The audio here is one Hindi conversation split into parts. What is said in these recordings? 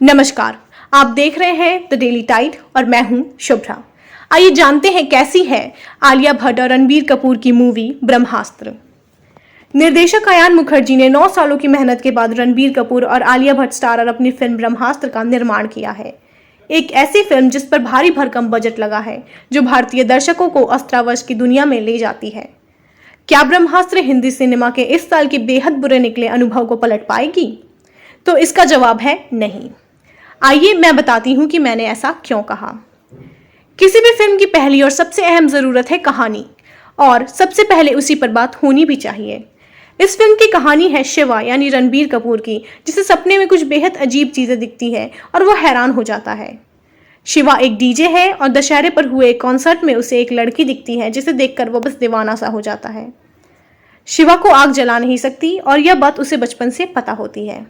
नमस्कार। आप देख रहे हैं द डेली टाइड और मैं हूं शुभ्रा। आइए जानते हैं कैसी है आलिया भट्ट और रणबीर कपूर की मूवी ब्रह्मास्त्र। निर्देशक अयान मुखर्जी ने 9 सालों की मेहनत के बाद रणबीर कपूर और आलिया भट्ट स्टारर अपनी फिल्म ब्रह्मास्त्र का निर्माण किया है। एक ऐसी फिल्म जिस पर भारी भरकम बजट लगा है, जो भारतीय दर्शकों को अस्त्रावश की दुनिया में ले जाती है। क्या ब्रह्मास्त्र हिंदी सिनेमा के इस साल के बेहद बुरे निकले अनुभव को पलट पाएगी? तो इसका जवाब है नहीं। आइए मैं बताती हूँ कि मैंने ऐसा क्यों कहा। किसी भी फिल्म की पहली और सबसे अहम ज़रूरत है कहानी, और सबसे पहले उसी पर बात होनी भी चाहिए। इस फिल्म की कहानी है शिवा यानी रणबीर कपूर की, जिसे सपने में कुछ बेहद अजीब चीज़ें दिखती है और वो हैरान हो जाता है। शिवा एक डीजे है और दशहरे पर हुए एक कॉन्सर्ट में उसे एक लड़की दिखती है, जिसे देखकर वो बस दीवाना सा हो जाता है। शिवा को आग जला नहीं सकती और यह बात उसे बचपन से पता होती है।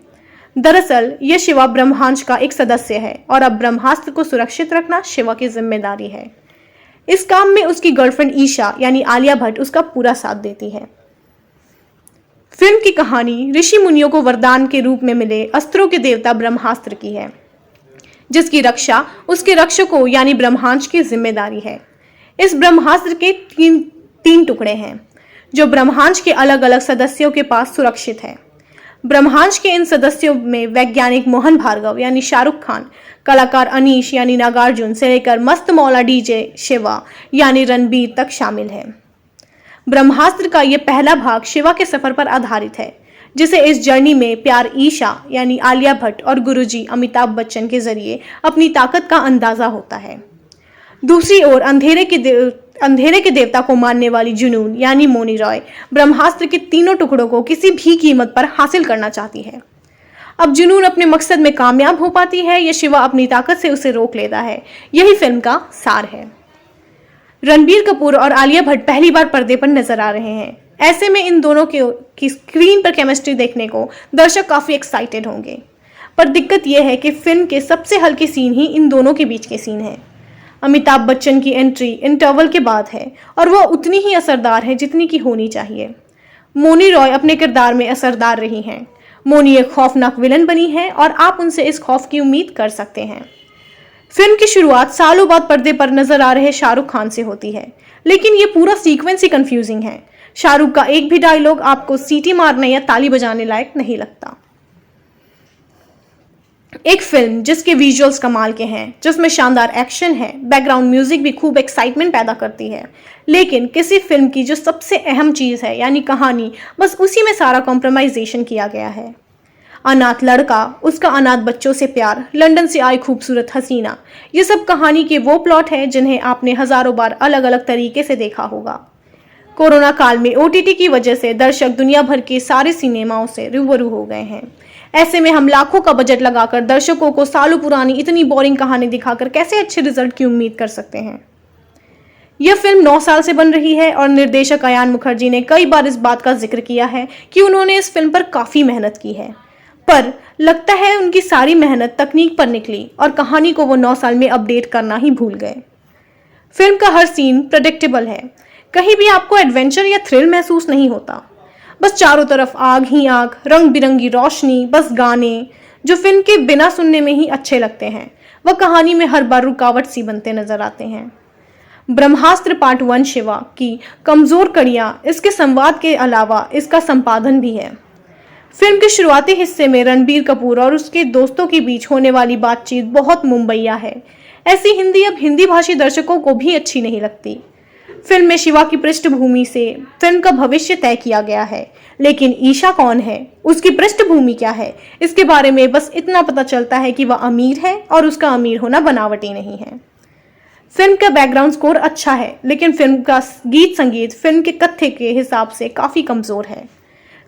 दरअसल यह शिवा ब्रह्मांश का एक सदस्य है और अब ब्रह्मास्त्र को सुरक्षित रखना शिवा की जिम्मेदारी है। इस काम में उसकी गर्लफ्रेंड ईशा यानी आलिया भट्ट उसका पूरा साथ देती है। फिल्म की कहानी ऋषि मुनियों को वरदान के रूप में मिले अस्त्रों के देवता ब्रह्मास्त्र की है, जिसकी रक्षा उसके रक्षकों यानी ब्रह्मांश की जिम्मेदारी है। इस ब्रह्मास्त्र के तीन टुकड़े हैं, जो ब्रह्मांश के अलग अलग सदस्यों के पास सुरक्षित है। ब्रह्मांश के इन सदस्यों में वैज्ञानिक मोहन भार्गव यानी शाहरुख खान, कलाकार अनीश यानी नागार्जुन से लेकर मस्त मौला डीजे शिवा यानी रणबीर तक शामिल है। ब्रह्मास्त्र का यह पहला भाग शिवा के सफर पर आधारित है, जिसे इस जर्नी में प्यार ईशा यानी आलिया भट्ट और गुरुजी अमिताभ बच्चन के जरिए अपनी ताकत का अंदाजा होता है। दूसरी ओर अंधेरे के देवता को मानने वाली जुनून यानी मोनी रॉय ब्रह्मास्त्र के तीनों टुकड़ों को किसी भी कीमत पर हासिल करना चाहती है। अब जुनून अपने मकसद में कामयाब हो पाती है या शिवा अपनी ताकत से उसे रोक लेता है, यही फिल्म का सार है। रणबीर कपूर और आलिया भट्ट पहली बार पर्दे पर नजर आ रहे हैं। ऐसे में इन दोनों की स्क्रीन पर केमिस्ट्री देखने को दर्शक काफी एक्साइटेड होंगे। पर दिक्कत यह है कि फिल्म के सबसे हल्के सीन ही इन दोनों के बीच के सीन हैं। अमिताभ बच्चन की एंट्री इंटरवल के बाद है और वह उतनी ही असरदार है जितनी की होनी चाहिए। मोनी रॉय अपने किरदार में असरदार रही हैं। मोनी एक खौफनाक विलन बनी है और आप उनसे इस खौफ की उम्मीद कर सकते हैं। फिल्म की शुरुआत सालों बाद पर्दे पर नजर आ रहे शाहरुख खान से होती है, लेकिन ये पूरा सीक्वेंस ही कंफ्यूजिंग है। शाहरुख का एक भी डायलॉग आपको सीटी मारने या ताली बजाने लायक नहीं लगता। एक फिल्म जिसके विजुअल्स कमाल के हैं, जिसमें शानदार एक्शन है, बैकग्राउंड म्यूजिक भी खूब एक्साइटमेंट पैदा करती है, लेकिन किसी फिल्म की जो सबसे अहम चीज है यानी कहानी, बस उसी में सारा कॉम्प्रोमाइजेशन किया गया है। अनाथ लड़का, उसका अनाथ बच्चों से प्यार, लंदन से आई खूबसूरत हसीना, ये सब कहानी के वो प्लॉट हैं जिन्हें आपने हजारों बार अलग अलग तरीके से देखा होगा। कोरोना काल में ओटीटी की वजह से दर्शक दुनिया भर के सारे सिनेमाओं से रूबरू हो गए हैं। ऐसे में हम लाखों का बजट लगाकर दर्शकों को सालों पुरानी इतनी बोरिंग कहानी दिखाकर कैसे अच्छे रिजल्ट की उम्मीद कर सकते हैं। यह फिल्म 9 साल से बन रही है और निर्देशक अयान मुखर्जी ने कई बार इस बात का जिक्र किया है कि उन्होंने इस फिल्म पर काफी मेहनत की है, पर लगता है उनकी सारी मेहनत तकनीक पर निकली और कहानी को वो 9 साल में अपडेट करना ही भूल गए। फिल्म का हर सीन प्रेडिक्टेबल है, कहीं भी आपको एडवेंचर या थ्रिल महसूस नहीं होता। बस चारों तरफ आग ही आग, रंग बिरंगी रोशनी, बस गाने जो फिल्म के बिना सुनने में ही अच्छे लगते हैं, वह कहानी में हर बार रुकावट सी बनते नजर आते हैं। ब्रह्मास्त्र पार्ट 1 शिवा की कमजोर कड़ियां इसके संवाद के अलावा इसका संपादन भी है। फिल्म के शुरुआती हिस्से में रणबीर कपूर और उसके दोस्तों के बीच होने वाली बातचीत बहुत मुंबईया है। ऐसी हिंदी अब हिंदी भाषी दर्शकों को भी अच्छी नहीं लगती। फिल्म में शिवा की पृष्ठभूमि से फिल्म का भविष्य तय किया गया है, लेकिन ईशा कौन है, उसकी पृष्ठभूमि क्या है, इसके बारे में बस इतना पता चलता है कि वह अमीर है और उसका अमीर होना बनावटी नहीं है। फिल्म का बैकग्राउंड स्कोर अच्छा है, लेकिन फिल्म का गीत संगीत फिल्म के कथ्य के हिसाब से काफी कमजोर है।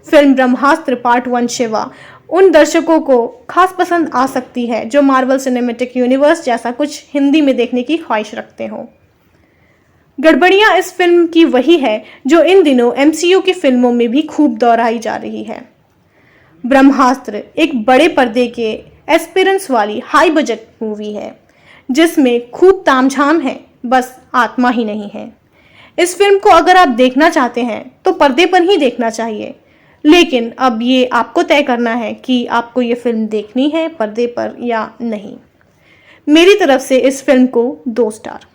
फिल्म ब्रह्मास्त्र पार्ट 1 शिवा उन दर्शकों को खास पसंद आ सकती है जो मार्वल सिनेमैटिक यूनिवर्स जैसा कुछ हिंदी में देखने की ख्वाहिश रखते हो। गड़बड़ियां इस फिल्म की वही है जो इन दिनों एमसीयू की फिल्मों में भी खूब दोहराई जा रही है। ब्रह्मास्त्र एक बड़े पर्दे के एस्पिरेंस वाली हाई बजट मूवी है, जिसमें खूब तामझाम है, बस आत्मा ही नहीं है। इस फिल्म को अगर आप देखना चाहते हैं तो पर्दे पर ही देखना चाहिए। लेकिन अब ये आपको तय करना है कि आपको ये फिल्म देखनी है पर्दे पर या नहीं। मेरी तरफ से इस फिल्म को 2 स्टार।